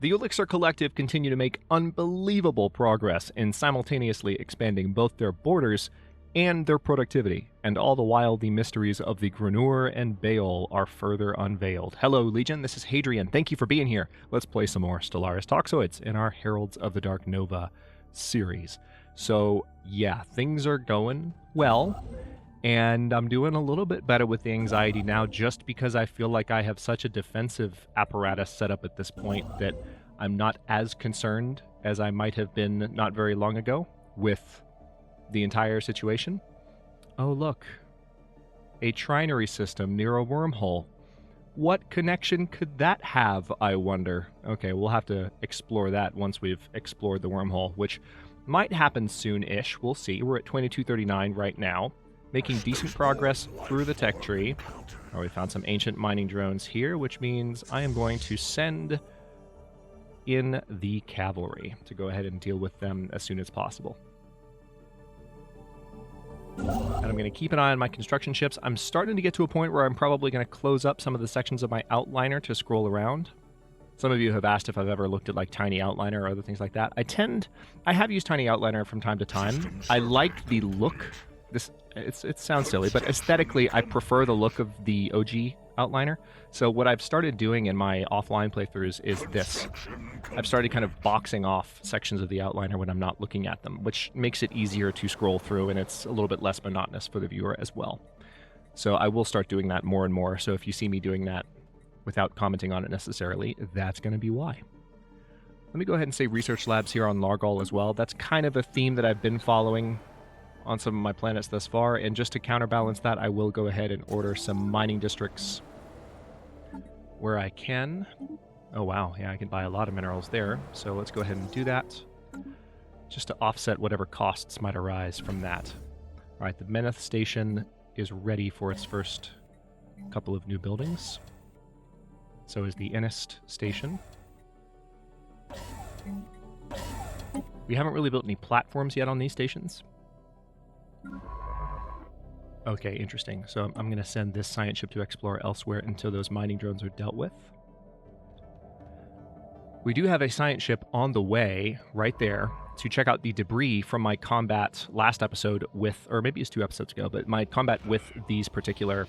The Ullyxr Collective continue to make unbelievable progress in simultaneously expanding both their borders and their productivity, and all the while the mysteries of the Granur and Baal are further unveiled. Hello, Legion, this is Hadrian. Thank you for being here. Let's play some more Stellaris Toxoids in our Heralds of the Dark Nova series. So, yeah, things are going well, and I'm doing a little bit better with the anxiety now just because I feel like I have such a defensive apparatus set up at this point that I'm not as concerned as I might have been not very long ago with the entire situation. Oh, look. A trinary system near a wormhole. What connection could that have, I wonder? Okay, we'll have to explore that once we've explored the wormhole, which might happen soon-ish. We'll see. We're at 2239 right now, making decent progress through the tech tree. Oh, we found some ancient mining drones here, which means I am going to send in the cavalry to go ahead and deal with them as soon as possible. And I'm going to keep an eye on my construction ships. I'm starting to get to a point where I'm probably going to close up some of the sections of my outliner to scroll around. Some of you have asked if I've ever looked at like Tiny Outliner or other things like that. I have used Tiny Outliner from time to time. I like the look. It sounds silly, but aesthetically, I prefer the look of the OG outliner. So what I've started doing in my offline playthroughs is this. I've started kind of boxing off sections of the outliner when I'm not looking at them, which makes it easier to scroll through, and it's a little bit less monotonous for the viewer as well. So I will start doing that more and more. So if you see me doing that without commenting on it necessarily, that's going to be why. Let me go ahead and say research labs here on Largal as well. That's kind of a theme that I've been following on some of my planets thus far, and just to counterbalance that, I will go ahead and order some mining districts where I can. Oh wow, yeah, I can buy a lot of minerals there, so let's go ahead and do that, just to offset whatever costs might arise from that. Alright, the Menace station is ready for its first couple of new buildings. So is the Enist station. We haven't really built any platforms yet on these stations. Okay, interesting. So I'm going to send this science ship to explore elsewhere until those mining drones are dealt with. We do have a science ship on the way right there to check out the debris from my combat last episode with, or maybe it's 2 episodes ago, but my combat with these particular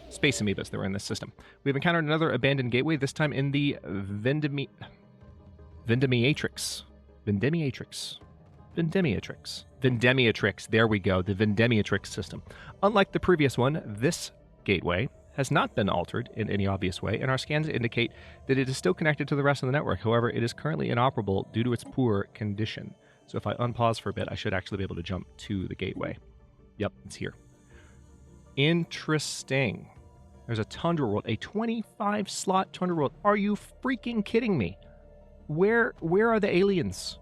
space amoebas that were in this system. We've encountered another abandoned gateway, this time in the Vendemiatrix. There we go, the Vendemiatrix system. Unlike the previous one, this gateway has not been altered in any obvious way, and our scans indicate that it is still connected to the rest of the network. However, it is currently inoperable due to its poor condition. So if I unpause for a bit, I should actually be able to jump to the gateway. Yep, it's here. Interesting. There's a Tundra World, a 25-slot Tundra World. Are you freaking kidding me? Where are the aliens?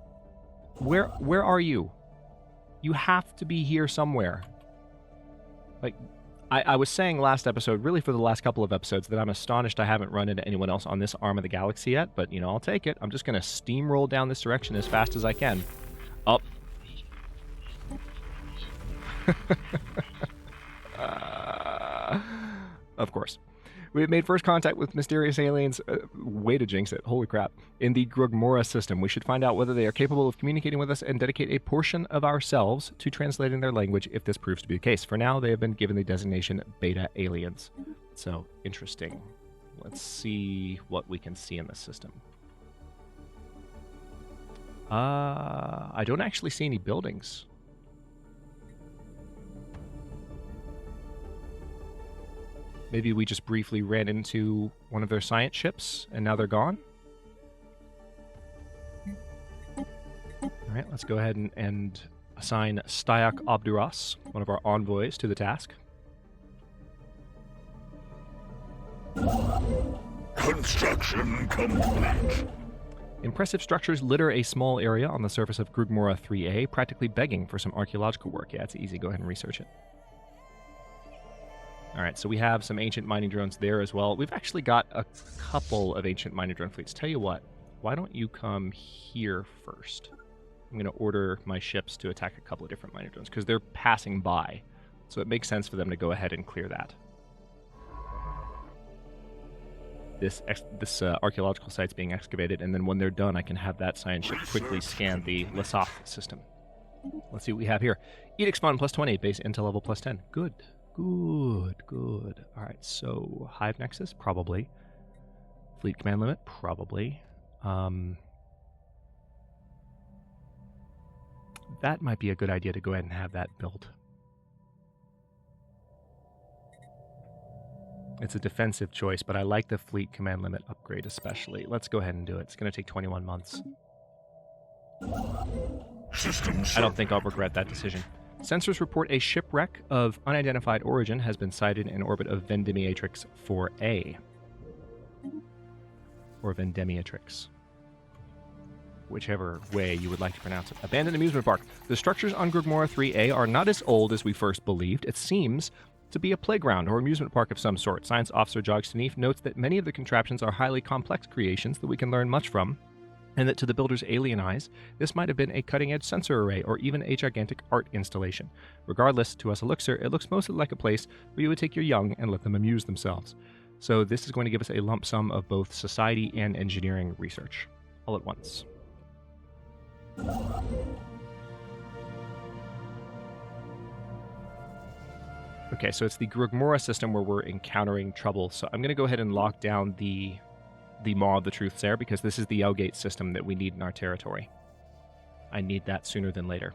Where are you? You have to be here somewhere. Like, I was saying last episode, really for the last couple of episodes, that I'm astonished I haven't run into anyone else on this arm of the galaxy yet, but, you know, I'll take it. I'm just going to steamroll down this direction as fast as I can. Up. Of course. We have made first contact with mysterious aliens, way to jinx it, holy crap, in the Grugmora system. We should find out whether they are capable of communicating with us and dedicate a portion of ourselves to translating their language if this proves to be the case. For now, they have been given the designation Beta Aliens. So, interesting. Let's see what we can see in this system. I don't actually see any buildings. Maybe we just briefly ran into one of their science ships, and now they're gone? Alright, let's go ahead and assign Styak Obduras, one of our envoys, to the task. Construction complete. Impressive structures litter a small area on the surface of Grugmora 3A, practically begging for some archaeological work. Yeah, it's easy. Go ahead and research it. Alright, so we have some ancient mining drones there as well. We've actually got a couple of ancient mining drone fleets. Tell you what, why don't you come here first? I'm going to order my ships to attack a couple of different mining drones, because they're passing by. So it makes sense for them to go ahead and clear that. this archaeological site's being excavated, and then when they're done, I can have that science ship quickly scan the Lasath system. Let's see what we have here. Edict spawn plus 20, base intel level plus 10. Good. Good. All right, so Hive Nexus, probably. Fleet command limit, probably. That might be a good idea to go ahead and have that built. It's a defensive choice, but I like the fleet command limit upgrade especially. Let's go ahead and do it. It's going to take 21 months. I don't think I'll regret that decision. Sensors report a shipwreck of unidentified origin has been sighted in orbit of Vendemiatrix 4A. Or Vendemiatrix. Whichever way you would like to pronounce it. Abandoned amusement park. The structures on Grugmora 3A are not as old as we first believed. It seems to be a playground or amusement park of some sort. Science Officer Jog Stanif notes that many of the contraptions are highly complex creations that we can learn much from, and that to the builder's alien eyes, this might have been a cutting-edge sensor array or even a gigantic art installation. Regardless, to us Ullyxr, it looks mostly like a place where you would take your young and let them amuse themselves. So this is going to give us a lump sum of both society and engineering research, all at once. Okay, so it's the Grugmora system where we're encountering trouble. So I'm going to go ahead and lock down the Maw of the Truth there, because this is the L-Gate system that we need in our territory. I need that sooner than later.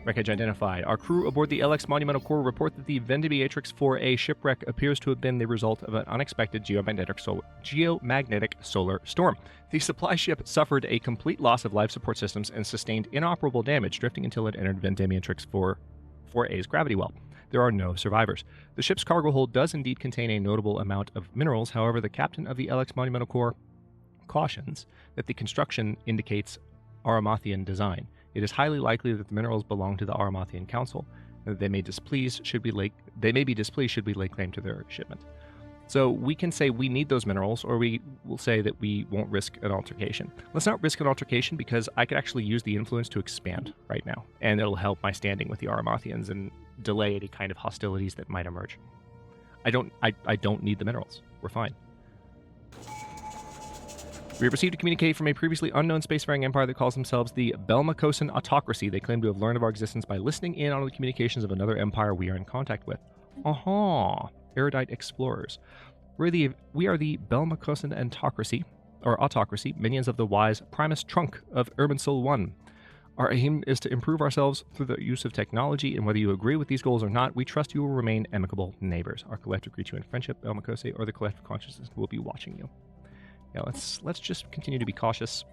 Wreckage identified. Our crew aboard the LX Monumental Core report that the Vendemiatrix 4A shipwreck appears to have been the result of an unexpected geomagnetic solar storm. The supply ship suffered a complete loss of life support systems and sustained inoperable damage, drifting until it entered Vendemiatrix 4A's gravity well. There are no survivors. The ship's cargo hold does indeed contain a notable amount of minerals. However, the captain of the LX Monumental Core cautions that the construction indicates Aramathian design. It is highly likely that the minerals belong to the Aramathian Council, and that they may be displeased should we lay claim to their shipment. So we can say we need those minerals, or we will say that we won't risk an altercation. Let's not risk an altercation, because I could actually use the influence to expand right now, and it'll help my standing with the Aramathians and delay any kind of hostilities that might emerge. I don't need the minerals. We're fine. We have received a communique from a previously unknown spacefaring empire that calls themselves the Belmacosan Autocracy. They claim to have learned of our existence by listening in on the communications of another empire we are in contact with. Erudite explorers. We are the Belmacosan Autocracy, minions of the wise Primus Trunk of Urbansul 1. Our aim is to improve ourselves through the use of technology, and whether you agree with these goals or not, we trust you will remain amicable neighbors. Our collective greet you in friendship, Belmacose, or the collective consciousness will be watching you. Yeah, let's just continue to be cautious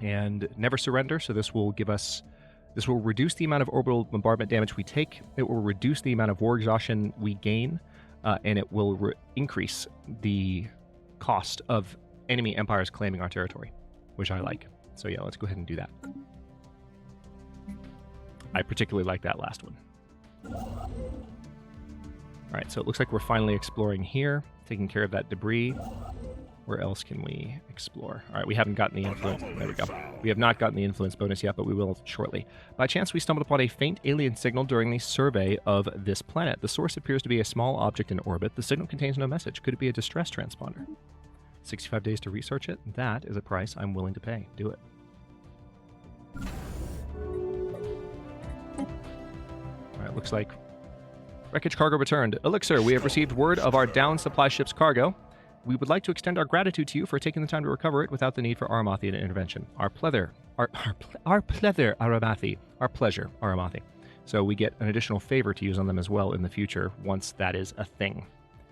and never surrender. So this will reduce the amount of orbital bombardment damage we take. It will reduce the amount of war exhaustion we gain, and it will increase the cost of enemy empires claiming our territory, which I like. So yeah, let's go ahead and do that. I particularly like that last one. All right, so it looks like we're finally exploring here, taking care of that debris. Where else can we explore? All right, we haven't gotten the influence. There we go. We have not gotten the influence bonus yet, but we will shortly. By chance, we stumbled upon a faint alien signal during the survey of this planet. The source appears to be a small object in orbit. The signal contains no message. Could it be a distress transponder? 65 days to research it. That is a price I'm willing to pay. Do it. All right, looks like wreckage cargo returned. Ullyxr, we have received word of our down supply ship's cargo. We would like to extend our gratitude to you for taking the time to recover it without the need for Aramathian intervention. Our pleasure, Aramathi. So we get an additional favor to use on them as well in the future once that is a thing.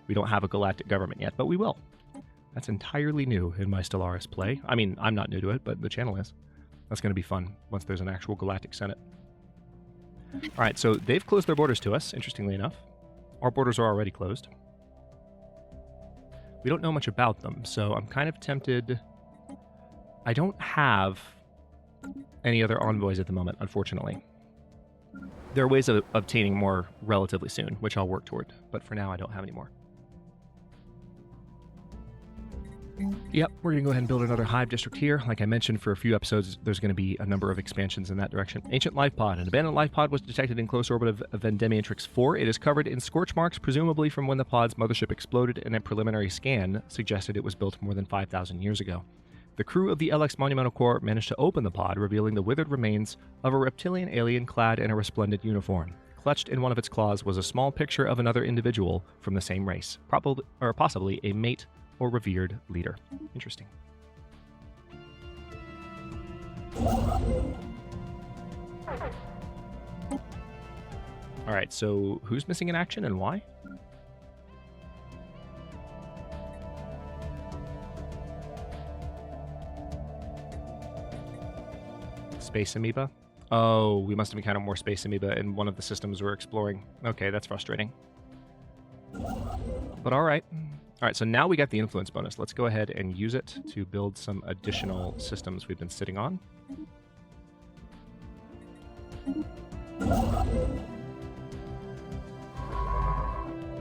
We don't have a galactic government yet, but we will. That's entirely new in my Stellaris play. I mean, I'm not new to it, but the channel is. That's going to be fun once there's an actual galactic senate. All right, so they've closed their borders to us, interestingly enough. Our borders are already closed. We don't know much about them, so I'm kind of tempted. I don't have any other envoys at the moment, unfortunately. There are ways of obtaining more relatively soon, which I'll work toward, but for now I don't have any more. Yep, we're going to go ahead and build another hive district here. Like I mentioned for a few episodes, there's going to be a number of expansions in that direction. Ancient life pod. An abandoned life pod was detected in close orbit of Vendemiatrix 4. It is covered in scorch marks, presumably from when the pod's mothership exploded, and a preliminary scan suggested it was built more than 5,000 years ago. The crew of the LX Monumental Corps managed to open the pod, revealing the withered remains of a reptilian alien clad in a resplendent uniform. Clutched in one of its claws was a small picture of another individual from the same race, probably or possibly a mate or revered leader. Interesting. All right, so who's missing in action and why? Space amoeba? Oh, we must have encountered more space amoeba in one of the systems we're exploring. Okay, that's frustrating. But all right. All right, so now we got the influence bonus. Let's go ahead and use it to build some additional systems we've been sitting on.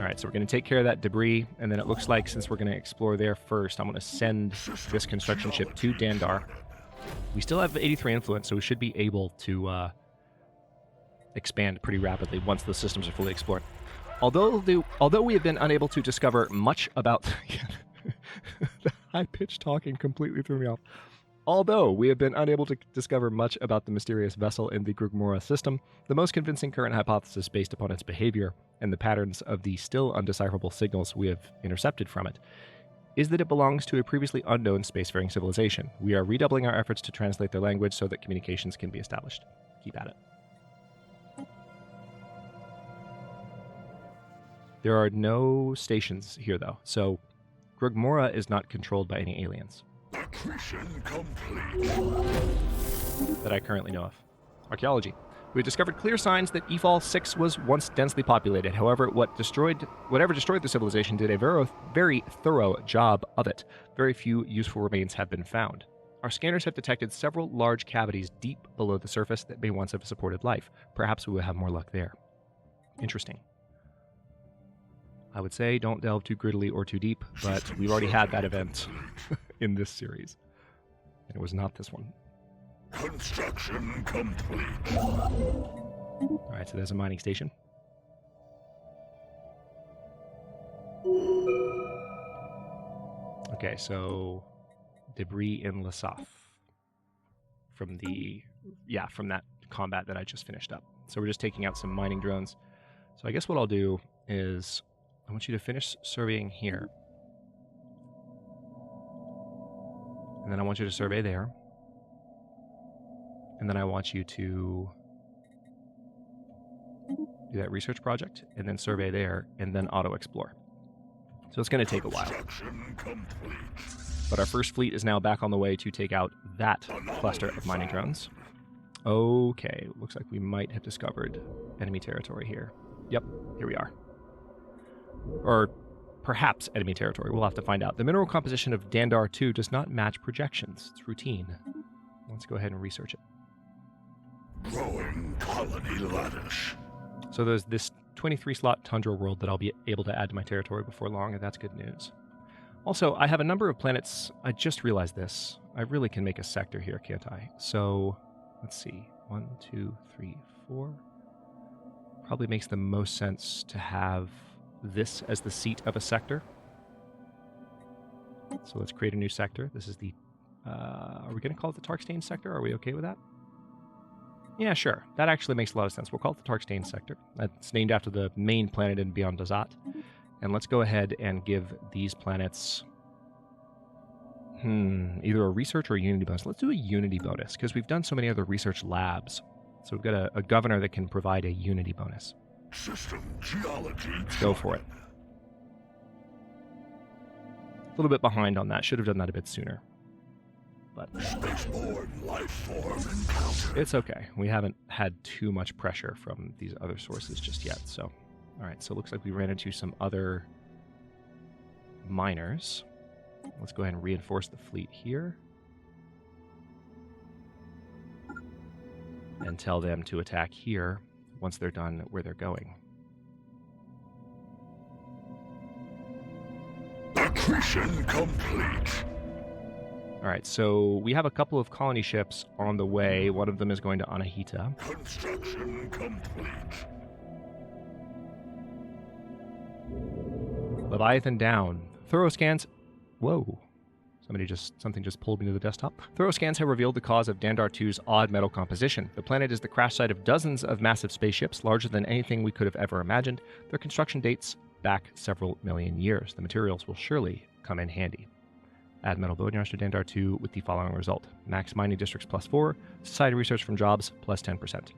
All right, so we're going to take care of that debris, and then it looks like since we're going to explore there first, I'm going to send this construction ship to Dandar. We still have 83 influence, so we should be able to expand pretty rapidly once the systems are fully explored. Although we have been unable to discover much about... the high-pitched talking completely threw me off. Although we have been unable to discover much about the mysterious vessel in the Grugmora system, the most convincing current hypothesis based upon its behavior and the patterns of the still undecipherable signals we have intercepted from it is that it belongs to a previously unknown spacefaring civilization. We are redoubling our efforts to translate their language so that communications can be established. Keep at it. There are no stations here, though, so Grugmora is not controlled by any aliens. Accretion complete. That I currently know of. Archaeology. We discovered clear signs that Efal 6 was once densely populated. However, whatever destroyed the civilization did a very thorough job of it. Very few useful remains have been found. Our scanners have detected several large cavities deep below the surface that may once have supported life. Perhaps we will have more luck there. Interesting. I would say don't delve too grittily or too deep, but we've already had that event in this series. And it was not this one. Construction complete. Alright, so there's a mining station. Okay, so debris in Lasaf from that combat that I just finished up. So we're just taking out some mining drones. So I guess what I'll do is I want you to finish surveying here. And then I want you to survey there. And then I want you to do that research project, and then survey there, and then auto-explore. So it's going to take a while. But our first fleet is now back on the way to take out that cluster of mining drones. Okay, looks like we might have discovered enemy territory here. Yep, here we are. Or perhaps enemy territory. We'll have to find out. The mineral composition of Dandar 2 does not match projections. It's routine. Let's go ahead and research it. Growing colony lattice. So there's this 23-slot tundra world that I'll be able to add to my territory before long, and that's good news. Also, I have a number of planets. I just realized this. I really can make a sector here, can't I? So, let's see. 1, 2, 3, 4. Probably makes the most sense to have this as the seat of a sector. So let's create a new sector. This is the... are we going to call it the Tarkstain sector? Are we okay with that? Yeah, sure. That actually makes a lot of sense. We'll call it the Tarkstain sector. It's named after the main planet in Beyond Dazat. And let's go ahead and give these planets either a research or a unity bonus. Let's do a unity bonus, because we've done so many other research labs. So we've got a governor that can provide a unity bonus. System geology. Go for it. A little bit behind on that. Should have done that a bit sooner. But Spaceborne life form encountered. it's okay. We haven't had too much pressure from these other sources just yet. So, all right. So it looks like we ran into some other miners. Let's go ahead and reinforce the fleet here. And tell them to attack here once they're done where they're going. Accretion complete. All right, so we have a couple of colony ships on the way. One of them is going to Anahita. Construction complete. Leviathan down. Thorough scans. Whoa. Something just pulled me to the desktop. Thorough scans have revealed the cause of Dandar 2's odd metal composition. The planet is the crash site of dozens of massive spaceships, larger than anything we could have ever imagined. Their construction dates back several million years. The materials will surely come in handy. Add metal boneyards to Dandar 2 with the following result. Max mining districts +4, society research from jobs +10%.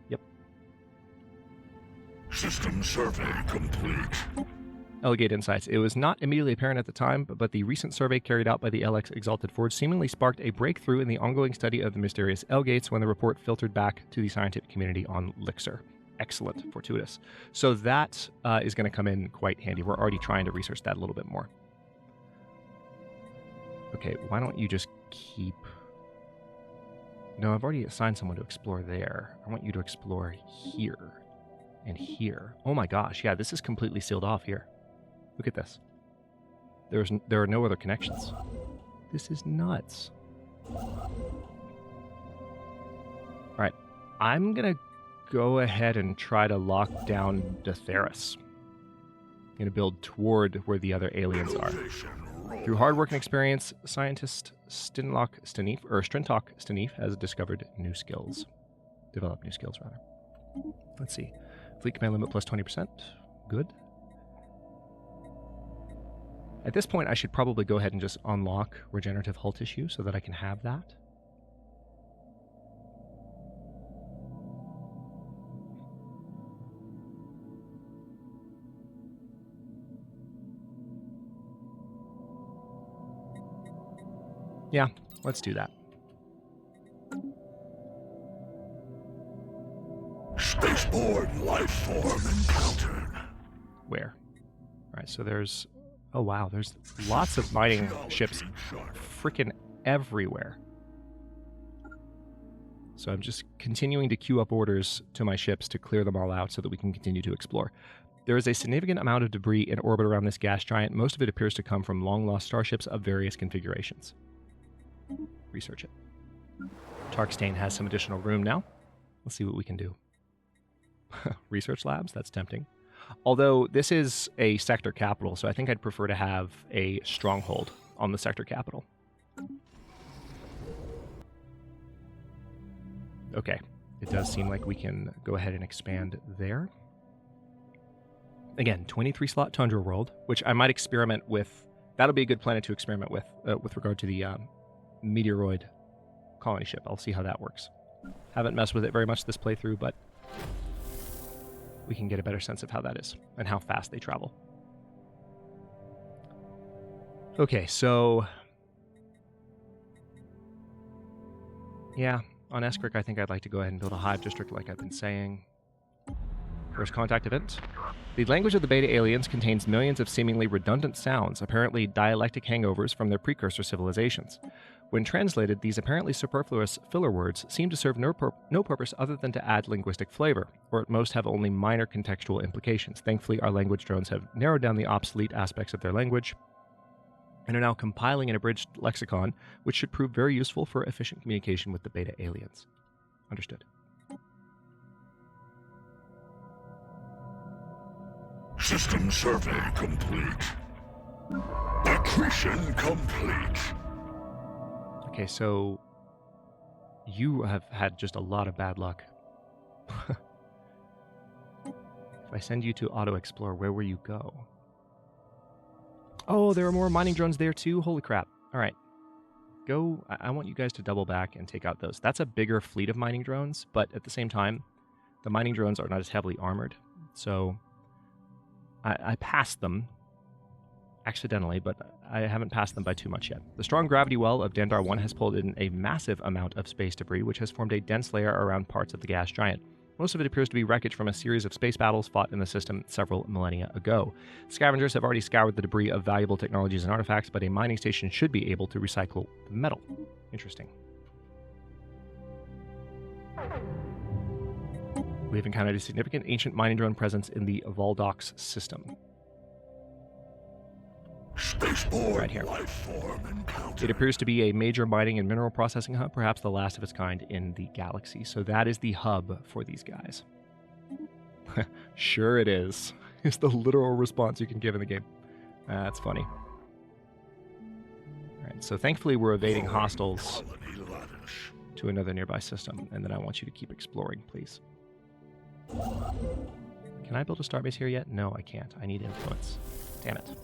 Yep. System survey complete. Elegate insights. It was not immediately apparent at the time, but the recent survey carried out by the LX Exalted Forge seemingly sparked a breakthrough in the ongoing study of the mysterious Elgates when the report filtered back to the scientific community on Ullyxr. Excellent. Fortuitous. So that is going to come in quite handy. We're already trying to research that a little bit more. Okay, why don't you just keep... No, I've already assigned someone to explore there. I want you to explore here and here. Oh my gosh, yeah, this is completely sealed off here. Look at this. There are no other connections. This is nuts. Alright, I'm going to go ahead and try to lock down Detheris. I'm going to build toward where the other aliens are. Through hard work and experience, scientist Strintok Stanif has discovered new skills. Developed new skills, rather. Let's see. Fleet command limit +20%. Good. At this point, I should probably go ahead and just unlock regenerative hull tissue so that I can have that. Yeah, let's do that. Spaceborne life form encountered. Where? All right, so there's... Oh, wow, there's lots of mining ships freaking everywhere. So I'm just continuing to queue up orders to my ships to clear them all out so that we can continue to explore. There is a significant amount of debris in orbit around this gas giant. Most of it appears to come from long-lost starships of various configurations. Research it. Tarkstain has some additional room now. Let's see what we can do. Research labs? That's tempting. Although this is a sector capital, so I think I'd prefer to have a stronghold on the sector capital. Okay, it does seem like we can go ahead and expand there. Again, 23-slot Tundra World, which I might experiment with. That'll be a good planet to experiment with regard to the meteoroid colony ship. I'll see how that works. Haven't messed with it very much this playthrough, but we can get a better sense of how that is and how fast they travel. Okay, so... yeah, on Eskric, I think I'd like to go ahead and build a hive district like I've been saying. First contact event. The language of the beta aliens contains millions of seemingly redundant sounds, apparently dialectic hangovers from their precursor civilizations. When translated, these apparently superfluous filler words seem to serve no purpose other than to add linguistic flavor, or at most have only minor contextual implications. Thankfully, our language drones have narrowed down the obsolete aspects of their language and are now compiling an abridged lexicon, which should prove very useful for efficient communication with the beta aliens. Understood. System survey complete. Accretion complete. Okay, so you have had just a lot of bad luck. If I send you to auto-explore, where will you go? Oh, there are more mining drones there too? Holy crap. All right. Go. I want you guys to double back and take out those. That's a bigger fleet of mining drones, but at the same time, the mining drones are not as heavily armored. So I passed them accidentally, but I haven't passed them by too much yet. The strong gravity well of Dandar 1 has pulled in a massive amount of space debris, which has formed a dense layer around parts of the gas giant. Most of it appears to be wreckage from a series of space battles fought in the system several millennia ago. Scavengers have already scoured the debris of valuable technologies and artifacts, but a mining station should be able to recycle the metal. Interesting. We have encountered a significant ancient mining drone presence in the Valdox system. Spaceborne Right here. life form encountered. It appears to be a major mining and mineral processing hub, perhaps the last of its kind in the galaxy. So that is the hub for these guys. Sure it is. It's the literal response you can give in the game. That's funny. All right, so thankfully we're evading hostiles Colony Lattice. to another nearby system, and then I want you to keep exploring, please. Can I build a starbase here yet? No, I can't. I need influence. Damn it. All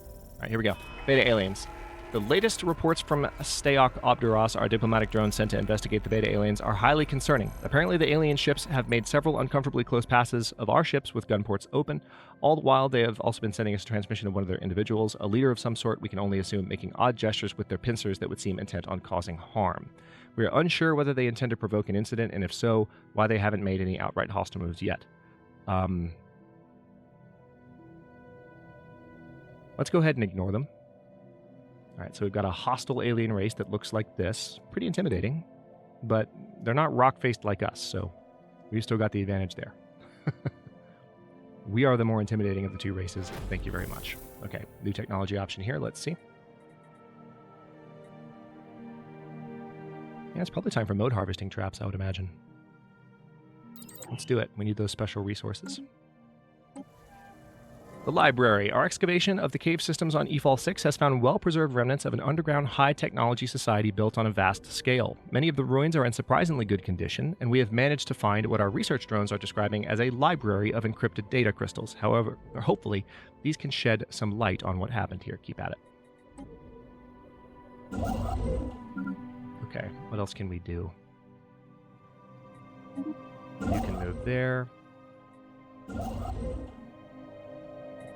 right, here we go. Beta aliens. The latest reports from Steok Obduras, our diplomatic drone sent to investigate the beta aliens, are highly concerning. Apparently, the alien ships have made several uncomfortably close passes of our ships with gun ports open. All the while, they have also been sending us a transmission of one of their individuals, a leader of some sort, we can only assume, making odd gestures with their pincers that would seem intent on causing harm. We are unsure whether they intend to provoke an incident, and if so, why they haven't made any outright hostile moves yet. Let's go ahead and ignore them. All right, so we've got a hostile alien race that looks like this. Pretty intimidating, but they're not rock-faced like us, so we've still got the advantage there. We are the more intimidating of the two races. Thank you very much. Okay, new technology option here. Let's see. Yeah, it's probably time for mode harvesting traps, I would imagine. Let's do it. We need those special resources. The library. Our excavation of the cave systems on EFAL 6 has found well-preserved remnants of an underground high-technology society built on a vast scale. Many of the ruins are in surprisingly good condition, and we have managed to find what our research drones are describing as a library of encrypted data crystals. However, or hopefully, these can shed some light on what happened here. Keep at it. Okay, what else can we do? You can move there.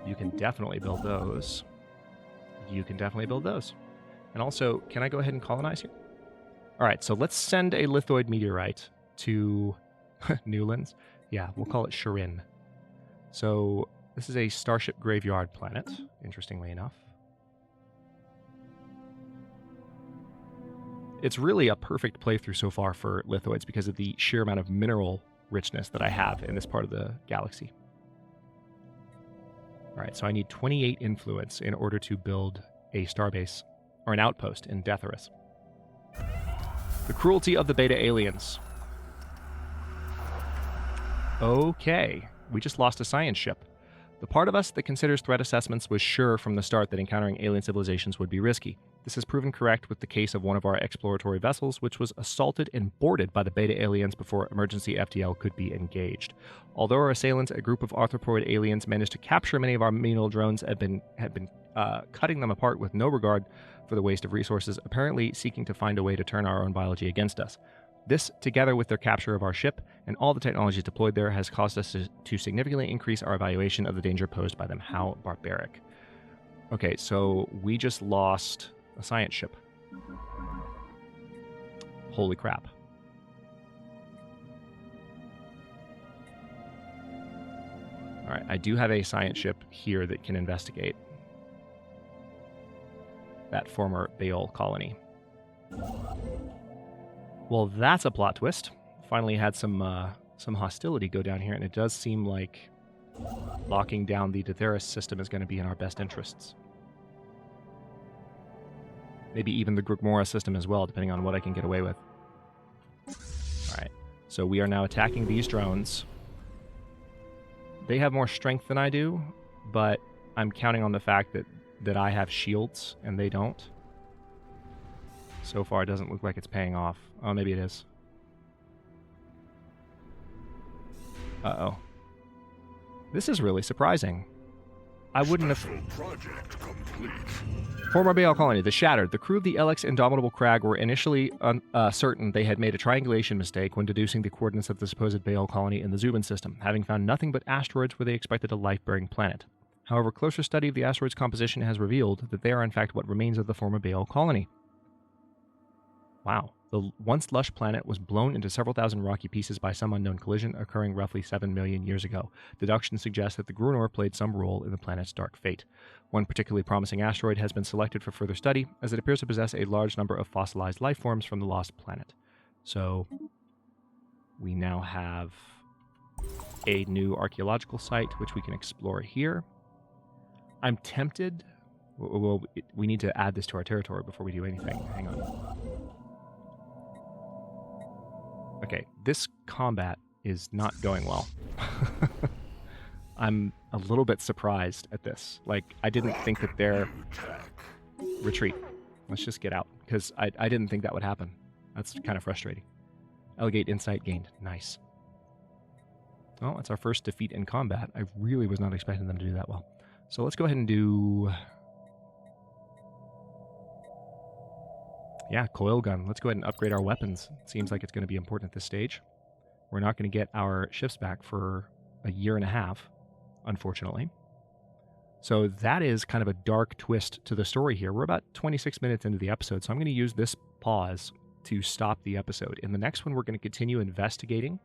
You can definitely build those. You can definitely build those. And also, can I go ahead and colonize here? All right, so let's send a lithoid meteorite to Newlands. Yeah, we'll call it Shirin. So this is a starship graveyard planet, interestingly enough. It's really a perfect playthrough so far for lithoids because of the sheer amount of mineral richness that I have in this part of the galaxy. All right, so I need 28 influence in order to build a starbase, or an outpost in Detheris. The cruelty of the beta aliens. Okay, we just lost a science ship. The part of us that considers threat assessments was sure from the start that encountering alien civilizations would be risky. This has proven correct with the case of one of our exploratory vessels, which was assaulted and boarded by the beta aliens before emergency FTL could be engaged. Although our assailants, a group of arthropoid aliens, managed to capture many of our menial drones, had been cutting them apart with no regard for the waste of resources, apparently seeking to find a way to turn our own biology against us. This, together with their capture of our ship and all the technologies deployed there, has caused us to significantly increase our evaluation of the danger posed by them. How barbaric. Okay, so we just lost a science ship. Holy crap. Alright, I do have a science ship here that can investigate that former Baol colony. Well, that's a plot twist. Finally had some hostility go down here, and it does seem like locking down the Detheris system is going to be in our best interests. Maybe even the Grugmora system as well, depending on what I can get away with. Alright, so we are now attacking these drones. They have more strength than I do, but I'm counting on the fact that I have shields and they don't. So far, it doesn't look like it's paying off. Oh, maybe it is. Uh-oh. This is really surprising. I wouldn't have... Project complete. Former Baol colony, the Shattered. The crew of the LX Indomitable Crag were initially certain they had made a triangulation mistake when deducing the coordinates of the supposed Baol colony in the Zubin system, having found nothing but asteroids where they expected a life-bearing planet. However, closer study of the asteroid's composition has revealed that they are in fact what remains of the former Baol colony. Wow. The once lush planet was blown into several thousand rocky pieces by some unknown collision occurring roughly 7 million years ago. Deductions suggest that the Grunor played some role in the planet's dark fate. One particularly promising asteroid has been selected for further study, as it appears to possess a large number of fossilized life forms from the lost planet. So, we now have a new archaeological site, which we can explore here. I'm tempted... We need to add this to our territory before we do anything. Hang on. Okay, this combat is not going well. I'm a little bit surprised at this. Like, I didn't think that their... Retreat. Let's just get out, because I didn't think that would happen. That's kind of frustrating. Elegate insight gained. Nice. Well, that's our first defeat in combat. I really was not expecting them to do that well. So let's go ahead and do... Yeah, coil gun. Let's go ahead and upgrade our weapons. Seems like it's going to be important at this stage. We're not going to get our ships back for a year and a half, unfortunately. So that is kind of a dark twist to the story here. We're about 26 minutes into the episode, so I'm going to use this pause to stop the episode. In the next one, we're going to continue investigating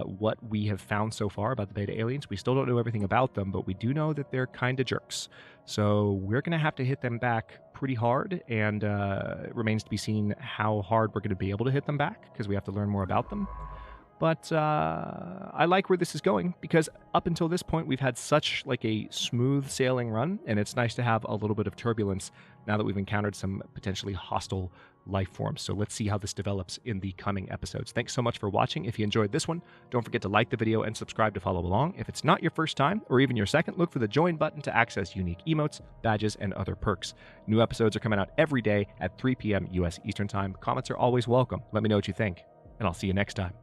what we have found so far about the beta aliens. We still don't know everything about them, but we do know that they're kind of jerks. So we're going to have to hit them back pretty hard, and it remains to be seen how hard we're going to be able to hit them back, because we have to learn more about them. But I like where this is going, because up until this point, we've had such like a smooth sailing run, and it's nice to have a little bit of turbulence now that we've encountered some potentially hostile life forms. So let's see how this develops in the coming episodes. Thanks so much for watching. If you enjoyed this one, don't forget to like the video and subscribe to follow along. If it's not your first time, or even your second, look for the join button to access unique emotes, badges, and other perks. New episodes are coming out every day at 3 p.m. US Eastern Time. Comments are always welcome. Let me know what you think, and I'll see you next time.